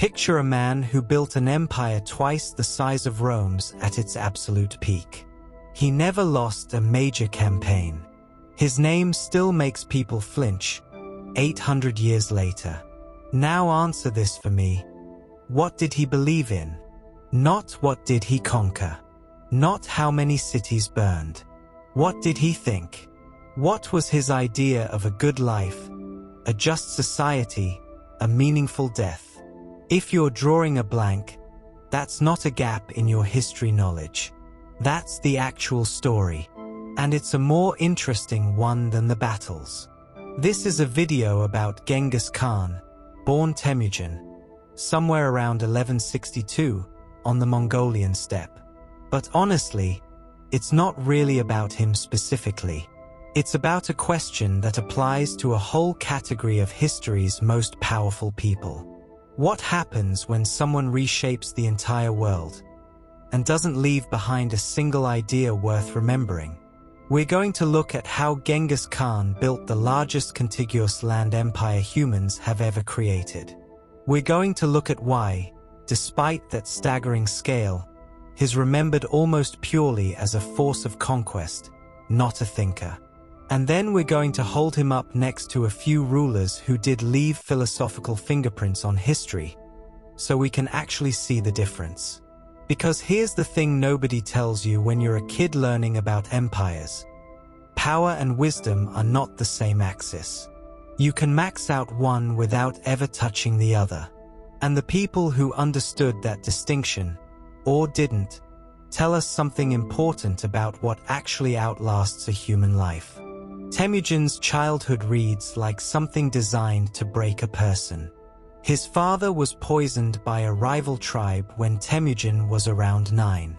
Picture a man who built an empire twice the size of Rome's at its absolute peak. He never lost a major campaign. His name still makes people flinch, 800 years later. Now answer this for me. What did he believe in? Not what did he conquer. Not how many cities burned. What did he think? What was his idea of a good life, a just society, a meaningful death? If you're drawing a blank, that's not a gap in your history knowledge. That's the actual story. And it's a more interesting one than the battles. This is a video about Genghis Khan, born Temujin, somewhere around 1162, on the Mongolian steppe. But honestly, it's not really about him specifically. It's about a question that applies to a whole category of history's most powerful people. What happens when someone reshapes the entire world and doesn't leave behind a single idea worth remembering? We're going to look at how Genghis Khan built the largest contiguous land empire humans have ever created. We're going to look at why, despite that staggering scale, he's remembered almost purely as a force of conquest, not a thinker. And then we're going to hold him up next to a few rulers who did leave philosophical fingerprints on history, so we can actually see the difference. Because here's the thing nobody tells you when you're a kid learning about empires. Power and wisdom are not the same axis. You can max out one without ever touching the other. And the people who understood that distinction, or didn't, tell us something important about what actually outlasts a human life. Temujin's childhood reads like something designed to break a person. His father was poisoned by a rival tribe when Temujin was around 9.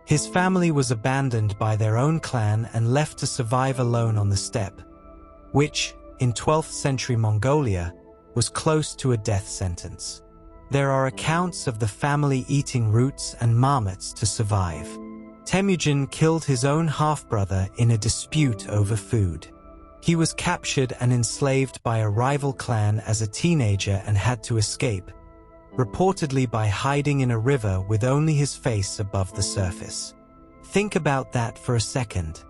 His family was abandoned by their own clan and left to survive alone on the steppe, which, in 12th century Mongolia, was close to a death sentence. There are accounts of the family eating roots and marmots to survive. Temujin killed his own half-brother in a dispute over food. He was captured and enslaved by a rival clan as a teenager and had to escape, reportedly by hiding in a river with only his face above the surface. Think about that for a second.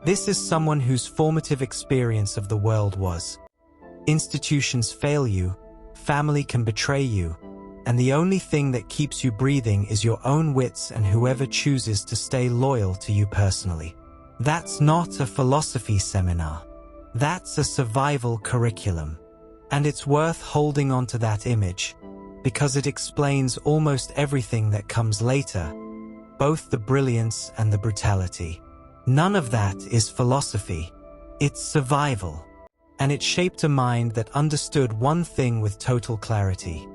This is someone whose formative experience of the world was: institutions fail you, family can betray you, and the only thing that keeps you breathing is your own wits and whoever chooses to stay loyal to you personally. That's not a philosophy seminar. That's a survival curriculum. And it's worth holding on to that image, because it explains almost everything that comes later, both the brilliance and the brutality. None of that is philosophy. It's survival. And it shaped a mind that understood one thing with total clarity.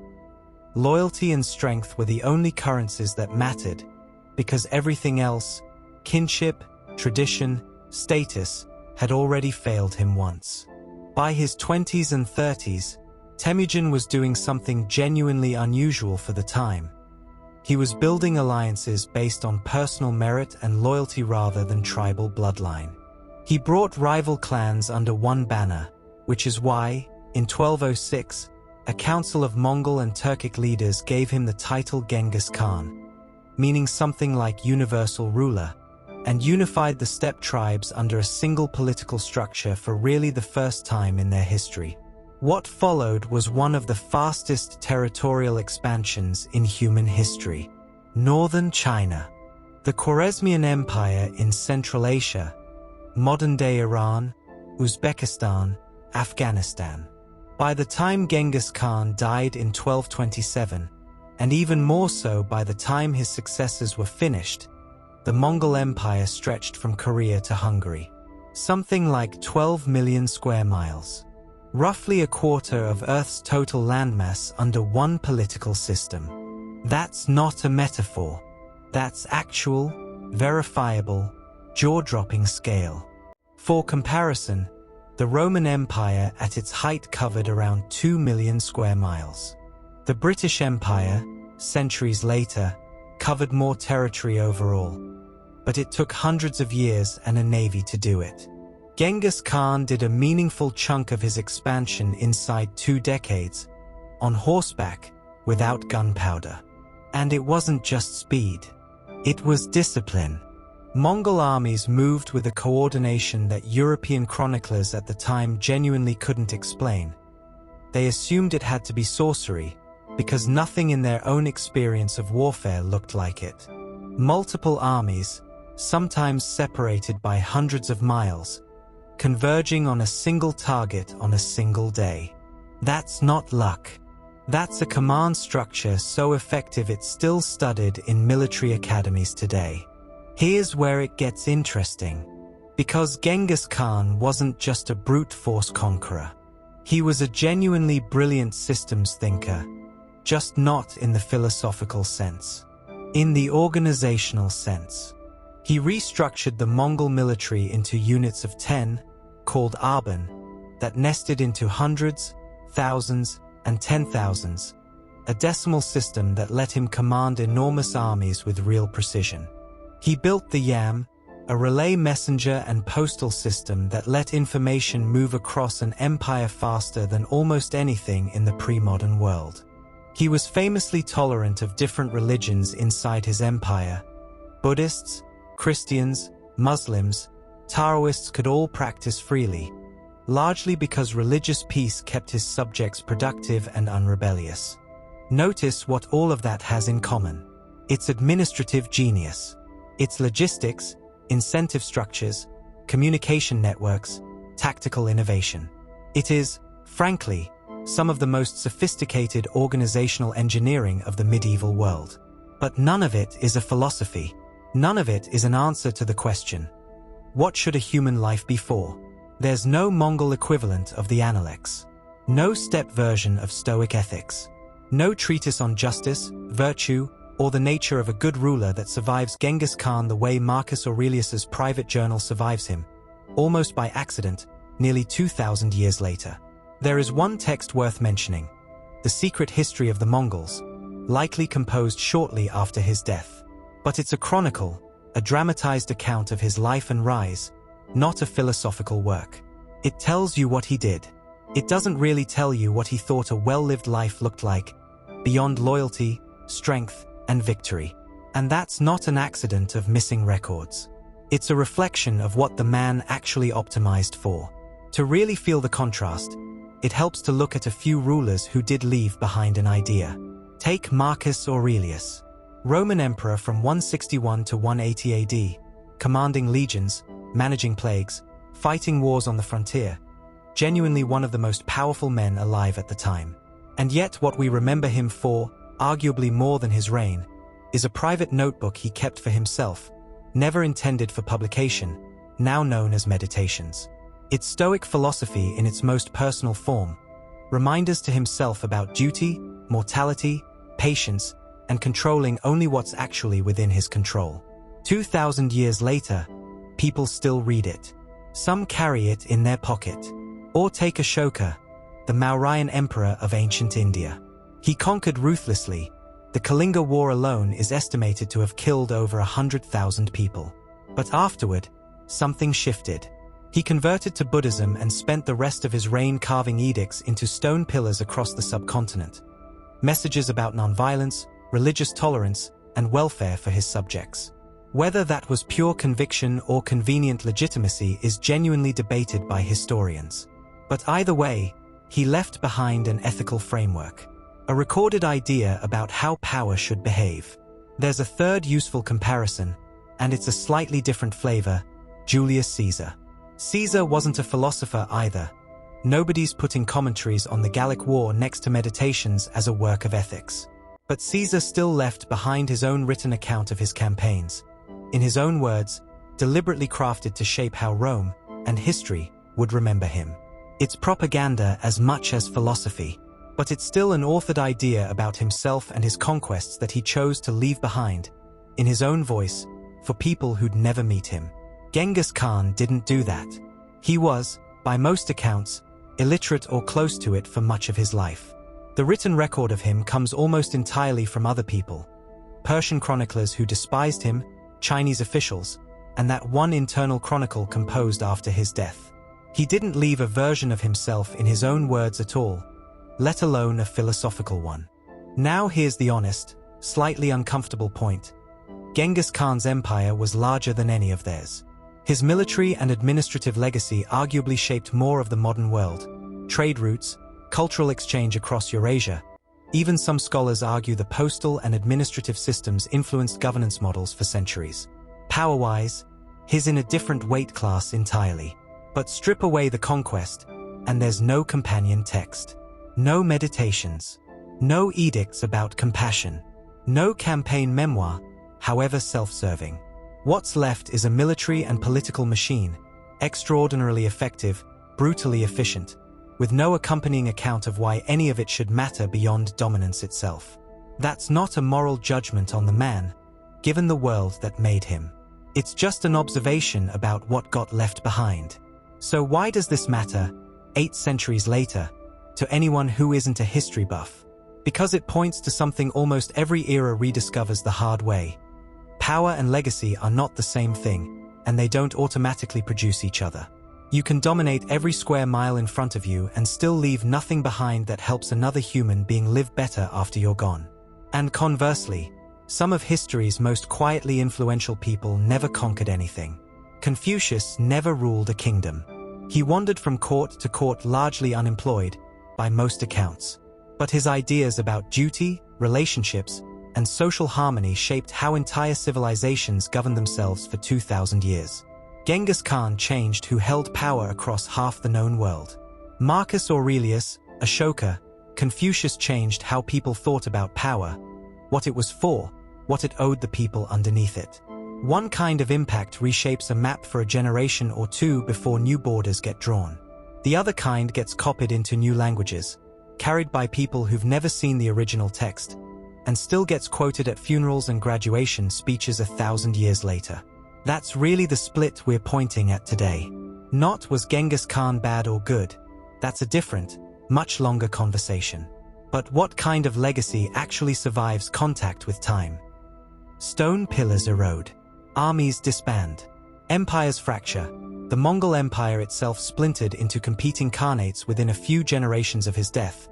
Loyalty and strength were the only currencies that mattered, because everything else, kinship, tradition, status, had already failed him once. By his 20s and 30s, Temujin was doing something genuinely unusual for the time. He was building alliances based on personal merit and loyalty rather than tribal bloodline. He brought rival clans under one banner, which is why, in 1206, a council of Mongol and Turkic leaders gave him the title Genghis Khan, meaning something like universal ruler, and unified the steppe tribes under a single political structure for really the first time in their history. What followed was one of the fastest territorial expansions in human history: northern China. The Khwarezmian Empire in Central Asia, modern-day Iran, Uzbekistan, Afghanistan. By the time Genghis Khan died in 1227, and even more so by the time his successors were finished, the Mongol Empire stretched from Korea to Hungary. Something like 12 million square miles. Roughly a quarter of Earth's total landmass under one political system. That's not a metaphor. That's actual, verifiable, jaw-dropping scale. For comparison, the Roman Empire at its height covered around 2 million square miles. The British Empire, centuries later, covered more territory overall, but it took hundreds of years and a navy to do it. Genghis Khan did a meaningful chunk of his expansion inside 2 decades, on horseback, without gunpowder. And it wasn't just speed. It was discipline. Mongol armies moved with a coordination that European chroniclers at the time genuinely couldn't explain. They assumed it had to be sorcery, because nothing in their own experience of warfare looked like it. Multiple armies, sometimes separated by hundreds of miles, converging on a single target on a single day. That's not luck. That's a command structure so effective it's still studied in military academies today. Here's where it gets interesting. Because Genghis Khan wasn't just a brute force conqueror. He was a genuinely brilliant systems thinker, just not in the philosophical sense. In the organizational sense. He restructured the Mongol military into units of 10, called arban, that nested into hundreds, thousands, and 10,000s, a decimal system that let him command enormous armies with real precision. He built the yam, a relay messenger and postal system that let information move across an empire faster than almost anything in the pre-modern world. He was famously tolerant of different religions inside his empire. Buddhists, Christians, Muslims, Taoists could all practice freely, largely because religious peace kept his subjects productive and unrebellious. Notice what all of that has in common. Its administrative genius. Its logistics, incentive structures, communication networks, tactical innovation. It is, frankly, some of the most sophisticated organizational engineering of the medieval world. But none of it is a philosophy. None of it is an answer to the question, what should a human life be for? There's no Mongol equivalent of the Analects. No step version of Stoic ethics. No treatise on justice, virtue, or the nature of a good ruler that survives Genghis Khan the way Marcus Aurelius's private journal survives him, almost by accident, nearly 2,000 years later. There is one text worth mentioning, The Secret History of the Mongols, likely composed shortly after his death. But it's a chronicle, a dramatized account of his life and rise, not a philosophical work. It tells you what he did. It doesn't really tell you what he thought a well-lived life looked like, beyond loyalty, strength, and victory. And that's not an accident of missing records. It's a reflection of what the man actually optimized for. To really feel the contrast, it helps to look at a few rulers who did leave behind an idea. Take Marcus Aurelius, Roman emperor from 161 to 180 AD, commanding legions, managing plagues, fighting wars on the frontier, genuinely one of the most powerful men alive at the time. And yet what we remember him for, arguably more than his reign, is a private notebook he kept for himself, never intended for publication, now known as Meditations. It's Stoic philosophy in its most personal form, reminders to himself about duty, mortality, patience, and controlling only what's actually within his control. 2,000 years later, people still read it. Some carry it in their pocket. Or take Ashoka, the Mauryan emperor of ancient India. He conquered ruthlessly. The Kalinga War alone is estimated to have killed over 100,000 people. But afterward, something shifted. He converted to Buddhism and spent the rest of his reign carving edicts into stone pillars across the subcontinent. Messages about nonviolence, religious tolerance, and welfare for his subjects. Whether that was pure conviction or convenient legitimacy is genuinely debated by historians. But either way, he left behind an ethical framework. A recorded idea about how power should behave. There's a third useful comparison, and it's a slightly different flavor, Julius Caesar. Caesar wasn't a philosopher either. Nobody's putting commentaries on the Gallic War next to Meditations as a work of ethics. But Caesar still left behind his own written account of his campaigns, in his own words, deliberately crafted to shape how Rome, and history, would remember him. It's propaganda as much as philosophy, but it's still an authored idea about himself and his conquests that he chose to leave behind, in his own voice, for people who'd never meet him. Genghis Khan didn't do that. He was, by most accounts, illiterate or close to it for much of his life. The written record of him comes almost entirely from other people. Persian chroniclers who despised him, Chinese officials, and that one internal chronicle composed after his death. He didn't leave a version of himself in his own words at all, let alone a philosophical one. Now here's the honest, slightly uncomfortable point. Genghis Khan's empire was larger than any of theirs. His military and administrative legacy arguably shaped more of the modern world. Trade routes, cultural exchange across Eurasia. Even some scholars argue the postal and administrative systems influenced governance models for centuries. Power-wise, he's in a different weight class entirely. But strip away the conquest, and there's no companion text. No meditations. No edicts about compassion. No campaign memoir, however self-serving. What's left is a military and political machine, extraordinarily effective, brutally efficient, with no accompanying account of why any of it should matter beyond dominance itself. That's not a moral judgment on the man, given the world that made him. It's just an observation about what got left behind. So why does this matter, 8 centuries later, to anyone who isn't a history buff? Because it points to something almost every era rediscovers the hard way. Power and legacy are not the same thing, and they don't automatically produce each other. You can dominate every square mile in front of you and still leave nothing behind that helps another human being live better after you're gone. And conversely, some of history's most quietly influential people never conquered anything. Confucius never ruled a kingdom. He wandered from court to court largely unemployed, by most accounts. But his ideas about duty, relationships, and social harmony shaped how entire civilizations governed themselves for 2,000 years. Genghis Khan changed who held power across half the known world. Marcus Aurelius, Ashoka, Confucius changed how people thought about power, what it was for, what it owed the people underneath it. One kind of impact reshapes a map for a generation or two before new borders get drawn. The other kind gets copied into new languages, carried by people who've never seen the original text, and still gets quoted at funerals and graduation speeches 1,000 years later. That's really the split we're pointing at today. Not was Genghis Khan bad or good. That's a different, much longer conversation. But what kind of legacy actually survives contact with time? Stone pillars erode. Armies disband. Empires fracture. The Mongol Empire itself splintered into competing khanates within a few generations of his death,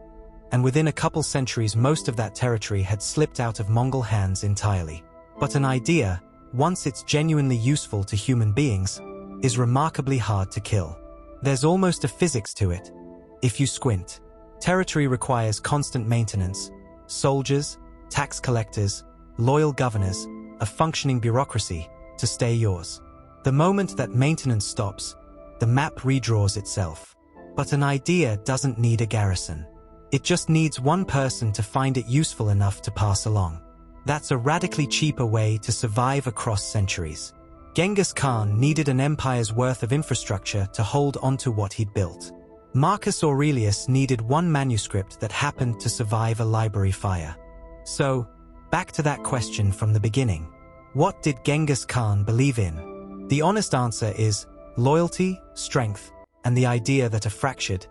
and within a couple centuries most of that territory had slipped out of Mongol hands entirely. But an idea, once it's genuinely useful to human beings, is remarkably hard to kill. There's almost a physics to it, if you squint. Territory requires constant maintenance, soldiers, tax collectors, loyal governors, a functioning bureaucracy, to stay yours. The moment that maintenance stops, the map redraws itself. But an idea doesn't need a garrison. It just needs one person to find it useful enough to pass along. That's a radically cheaper way to survive across centuries. Genghis Khan needed an empire's worth of infrastructure to hold onto what he'd built. Marcus Aurelius needed one manuscript that happened to survive a library fire. So, back to that question from the beginning. What did Genghis Khan believe in? The honest answer is loyalty, strength, and the idea that a fractured,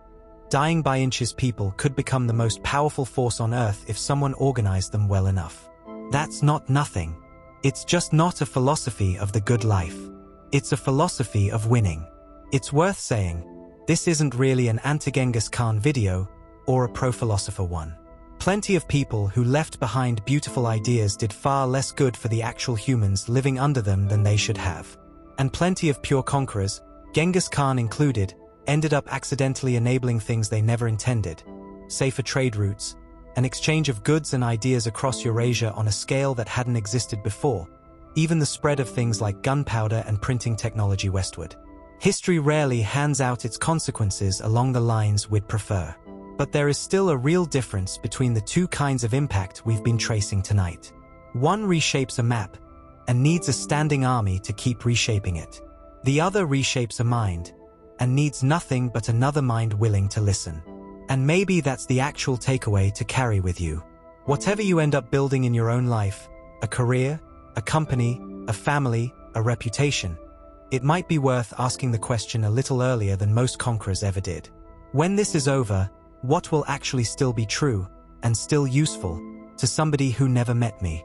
dying by inches people could become the most powerful force on earth if someone organized them well enough. That's not nothing. It's just not a philosophy of the good life. It's a philosophy of winning. It's worth saying, this isn't really an anti-Genghis Khan video, or a pro-philosopher one. Plenty of people who left behind beautiful ideas did far less good for the actual humans living under them than they should have. And plenty of pure conquerors, Genghis Khan included, ended up accidentally enabling things they never intended. Safer trade routes, an exchange of goods and ideas across Eurasia on a scale that hadn't existed before, even the spread of things like gunpowder and printing technology westward. History rarely hands out its consequences along the lines we'd prefer. But there is still a real difference between the two kinds of impact we've been tracing tonight. One reshapes a map, and needs a standing army to keep reshaping it. The other reshapes a mind, and needs nothing but another mind willing to listen. And maybe that's the actual takeaway to carry with you. Whatever you end up building in your own life, a career, a company, a family, a reputation, it might be worth asking the question a little earlier than most conquerors ever did. When this is over, what will actually still be true, and still useful, to somebody who never met me?